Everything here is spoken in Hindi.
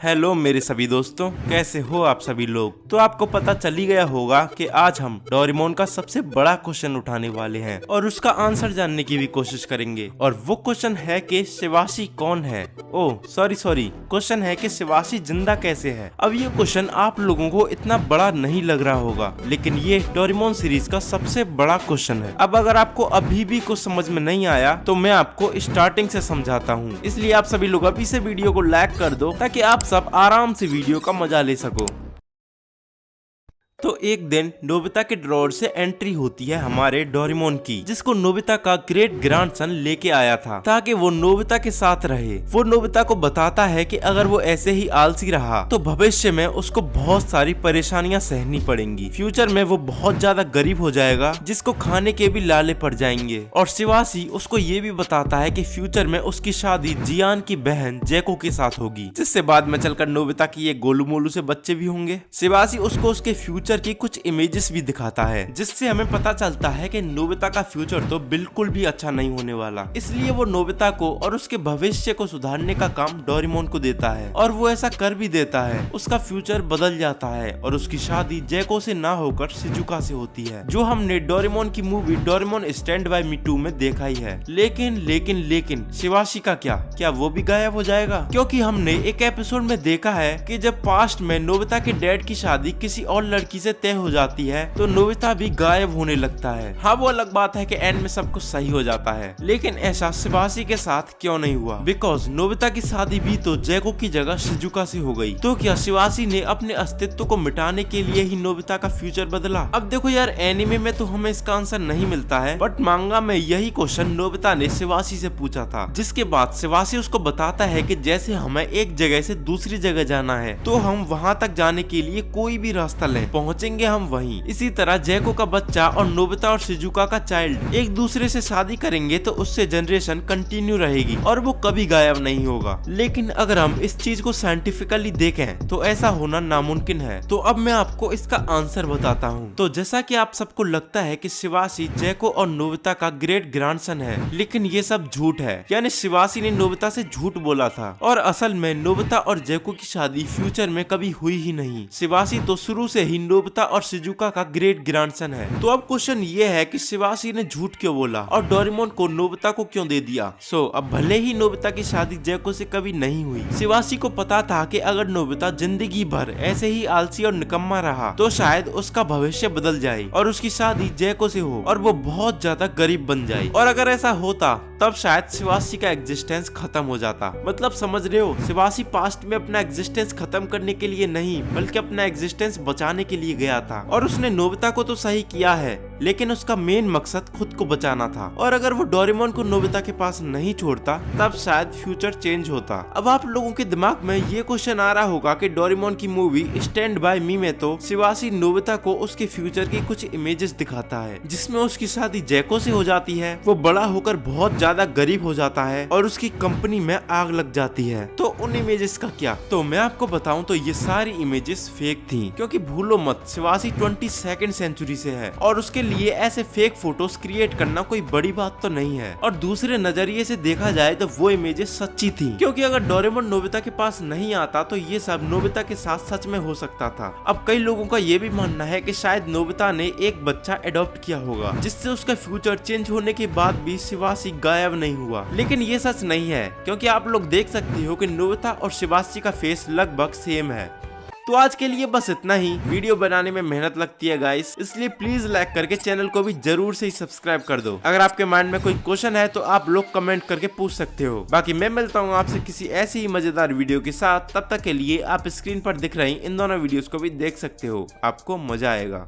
हेलो मेरे सभी दोस्तों, कैसे हो आप सभी लोग। तो आपको पता चल ही गया होगा कि आज हम डोरेमोन का सबसे बड़ा क्वेश्चन उठाने वाले हैं और उसका आंसर जानने की भी कोशिश करेंगे। और वो क्वेश्चन है कि शिवाशी कौन है। ओह सॉरी, क्वेश्चन है कि शिवाशी जिंदा कैसे है। अब ये क्वेश्चन आप लोगों को इतना बड़ा नहीं लग रहा होगा, लेकिन ये डोरेमोन सीरीज का सबसे बड़ा क्वेश्चन है। अब अगर आपको अभी भी कुछ समझ में नहीं आया तो मैं आपको स्टार्टिंग से समझाता हूँ, इसलिए आप सभी लोग अभी से वीडियो को लाइक कर दो ताकि आप सब आराम से वीडियो का मजा ले सको। तो एक दिन नोबिता के ड्रॉर से एंट्री होती है हमारे डोरेमोन की, जिसको नोबिता का ग्रेट ग्रैंडसन लेके आया था ताकि वो नोबिता के साथ रहे। वो नोबिता को बताता है कि अगर वो ऐसे ही आलसी रहा तो भविष्य में उसको बहुत सारी परेशानियां सहनी पड़ेंगी। फ्यूचर में वो बहुत ज्यादा गरीब हो जाएगा, जिसको खाने के भी लाले पड़ जाएंगे। और शिवाशी उसको ये भी बताता है कि फ्यूचर में उसकी शादी जियान की बहन जैको के साथ होगी, जिससे बाद में चलकर नोबिता की ये गोलू मोलू से बच्चे भी होंगे। शिवाशी उसको उसके फ्यूचर की कुछ इमेजेस भी दिखाता है, जिससे हमें पता चलता है कि नोबिता का फ्यूचर तो बिल्कुल भी अच्छा नहीं होने वाला। इसलिए वो नोबिता को और उसके भविष्य को सुधारने का काम डोरेमोन को देता है, और वो ऐसा कर भी देता है। उसका फ्यूचर बदल जाता है और उसकी शादी जैको से ना होकर शिजुका से होती है, जो हमने डोरेमोन की मूवी डोरेमोन स्टैंड बाय मी 2 में देखा ही है। लेकिन शिवाशी का क्या वो भी गायब हो जाएगा? क्योंकि हमने एक एपिसोड में देखा है कि जब पास्ट में नोबिता के डैड की शादी किसी और लड़की से तय हो जाती है तो नोबिता भी गायब होने लगता है। हाँ, वो अलग बात है कि एंड में सब कुछ सही हो जाता है, लेकिन ऐसा शिवाशी के साथ क्यों नहीं हुआ? बिकॉज नोबिता की शादी भी तो जैको की जगह शिजुका से हो गई। तो क्या शिवाशी ने अपने अस्तित्व को मिटाने के लिए ही नोबिता का फ्यूचर बदला? अब देखो यार, एनिमे में तो हमें इसका आंसर नहीं मिलता है, बट मांगा में यही क्वेश्चन नोबिता ने शिवाशी से पूछा था। जिसके बाद शिवाशी उसको बताता है कि जैसे हमें एक जगह से दूसरी जगह जाना है तो हम वहाँ तक जाने के लिए कोई भी रास्ता लें, पहुँचेंगे हम वहीं। इसी तरह जैको का बच्चा और नोबिता और शिजुका का चाइल्ड एक दूसरे से शादी करेंगे तो उससे जनरेशन कंटिन्यू रहेगी और वो कभी गायब नहीं होगा। लेकिन अगर हम इस चीज को साइंटिफिकली देखें तो ऐसा होना नामुमकिन है। तो अब मैं आपको इसका आंसर बताता हूँ। तो जैसा कि आप सबको लगता है कि शिवाशी जैको और नोबिता का ग्रेट ग्रैंडसन है, लेकिन ये सब झूठ है। यानी शिवाशी ने नोबिता से झूठ बोला था और असल में नोबिता और जैको की शादी फ्यूचर में कभी हुई ही नहीं। शिवाशी तो शुरू से ही नोबिता और शिजुका का ग्रेट ग्रैंडसन है। तो अब क्वेश्चन ये है कि शिवाशी ने झूठ क्यों बोला और डोरेमोन को नोबिता को क्यों दे दिया? अब भले ही नोबिता की शादी जैको से कभी नहीं हुई, शिवाशी को पता था कि अगर नोबिता जिंदगी भर ऐसे ही आलसी और निकम्मा रहा तो शायद उसका भविष्य बदल जाए और उसकी शादी जैको से हो और वो बहुत ज्यादा गरीब बन जाए। और अगर ऐसा होता तब शायद शिवाशी का एग्जिस्टेंस खत्म हो जाता। मतलब समझ रहे हो, शिवाशी पास्ट में अपना एग्जिस्टेंस खत्म करने के लिए नहीं बल्कि अपना एग्जिस्टेंस बचाने के लिए गया था। और उसने नोबिता को तो सही किया है, लेकिन उसका मेन मकसद खुद को बचाना था। और अगर वो डोरेमोन को नोबिता के पास नहीं छोड़ता तब शायद फ्यूचर चेंज होता। अब आप लोगों के दिमाग में ये क्वेश्चन आ रहा होगा कि डोरेमोन की मूवी स्टैंड बाय मी में तो शिवाशी नोबिता को उसके फ्यूचर की कुछ इमेजेस दिखाता है, जिसमें उसकी शादी जैको से हो जाती है, वो बड़ा होकर बहुत ज्यादा गरीब हो जाता है और उसकी कंपनी में आग लग जाती है। तो उन इमेजेस का क्या? तो मैं आपको बताऊं तो ये सारी इमेजेस फेक थी, क्योंकि भूलो मत शिवाशी 22nd सेंचुरी से है और उसके लिए ऐसे फेक फोटोज क्रिएट करना कोई बड़ी बात तो नहीं है। और दूसरे नजरिए से देखा जाए तो वो इमेजेस सच्ची थी, क्योंकि अगर डोरेमोन नोबिता के पास नहीं आता तो ये सब नोबिता के साथ सच में हो सकता था। अब कई लोगों का ये भी मानना है कि शायद नोबिता ने एक बच्चा अडॉप्ट किया होगा, जिससे उसका फ्यूचर चेंज होने के बाद भी शिवाशी गायब नहीं हुआ। लेकिन ये सच नहीं है, क्योंकि आप लोग देख सकते हो कि नोबिता और शिवाशी का फेस लगभग सेम है। तो आज के लिए बस इतना ही। वीडियो बनाने में मेहनत लगती है गाइस, इसलिए प्लीज लाइक करके चैनल को भी जरूर से ही सब्सक्राइब कर दो। अगर आपके माइंड में कोई क्वेश्चन है तो आप लोग कमेंट करके पूछ सकते हो। बाकी मैं मिलता हूँ आपसे किसी ऐसी ही मजेदार वीडियो के साथ। तब तक के लिए आप स्क्रीन पर दिख रही इन दोनों वीडियोस को भी देख सकते हो, आपको मजा आएगा।